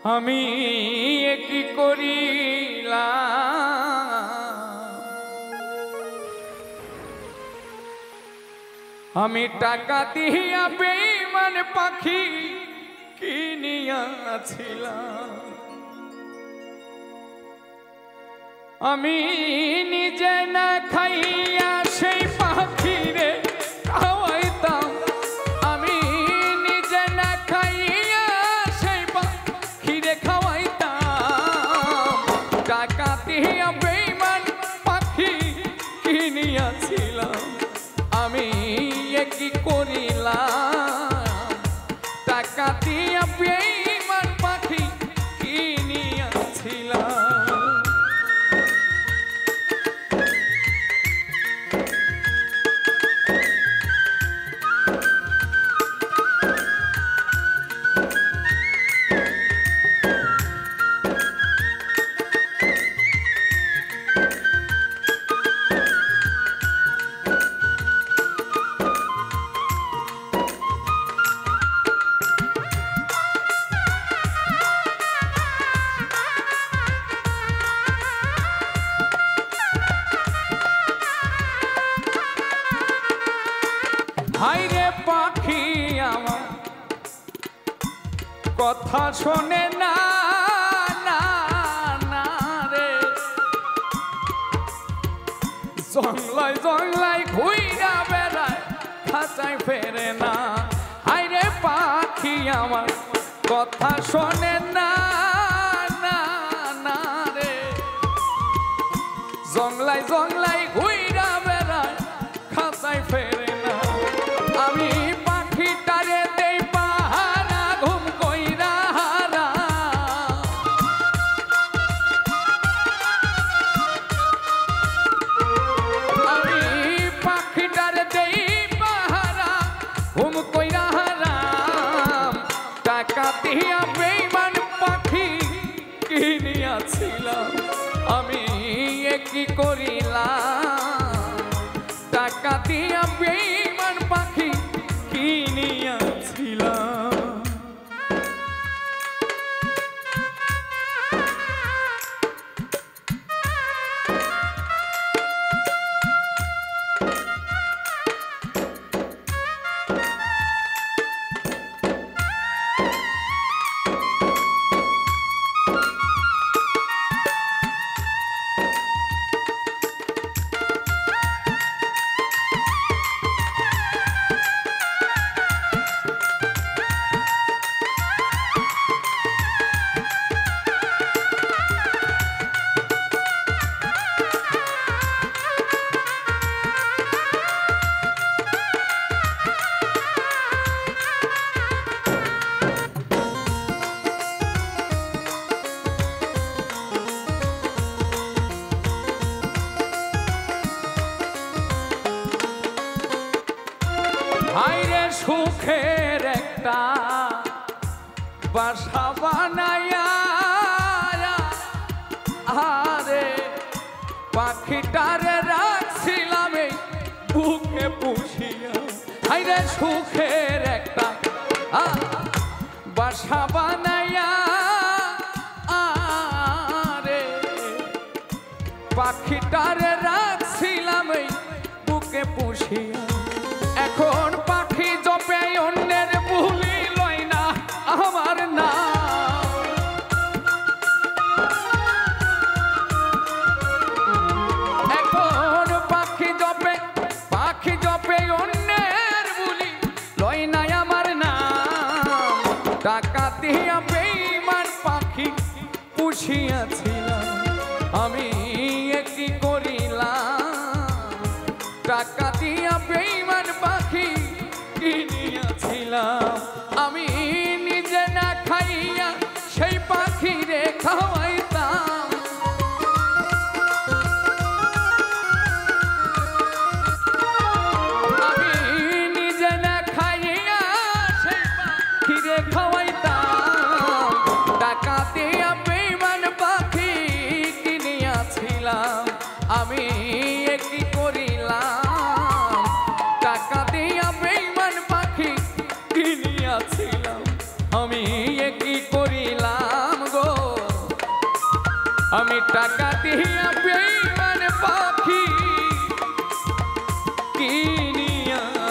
আমি কি করিলাম আমি টাকা দিয়া বেঈমান পাখি কিনিয়াছিলাম আমি নিজে না খাইয়া সেই পাখিরে খাওয়াইতাম আমি নিজে না খাইয়া সেই পাখিরে খাওয়াইতাম টাকা দিয়া বেঈমান পাখি কিনিয়াছিলাম আমি কি করিলাম টাকা দিয়া বেঈমান পাখি কিনিয়াছিলাম হায়রে পাখি আমার কথা শোনে না না না রে জংলায় জংলায় ঘুইরা বেড়ায় খাঁচায় ফেরে না হায়রে পাখি আমার কথা শোনে না না না রে জংলায় জংলায় ঘুইরা বেড়ায় খাঁচায় ফেরে না আমি পাখিটারে দেই পাহারা ঘুম কইরা হারা আমি পাখিটারে দেই পাহারা ঘুম কইরা হারাম টাকা দিয়া বেঈমান পাখি কিনিয়াছিলাম আমি কি করিলাম টাকা দিয়া বেঈমান পাখি কিনিয়াছিলাম হায়রে সুখের একটা বাসা বানায়া আরে পাখিটারে রাখছিলাম এই বুকে পুষিয়া হায়রে সুখের একটা বাসা বানায়া আরে পাখিটারে রাখছিলাম এই বুকে পুষিয়া এখন পাখি জপে অন্যের ভুলি লয় না আমার না এখন পাখি জপে অন্যের ভুলি লয় না আমার না টাকা দিয়া বেঈমান পাখি পুষিয়াছিলাম আমি কি করিলাম টাকা দিয়া বেঈমান পাখি কিনিয়াছিলাম আমি নিজে না খাইয়া সেই পাখিরে খাওয়াইতাম আমি নিজে না খাইয়া সেই পাখিরে খাওয়াইতাম টাকা দিয়া বেঈমান পাখি কিনিয়াছিলাম ডাকাতিয়া বেঈমান পাখি কিনিয়াছিলাম।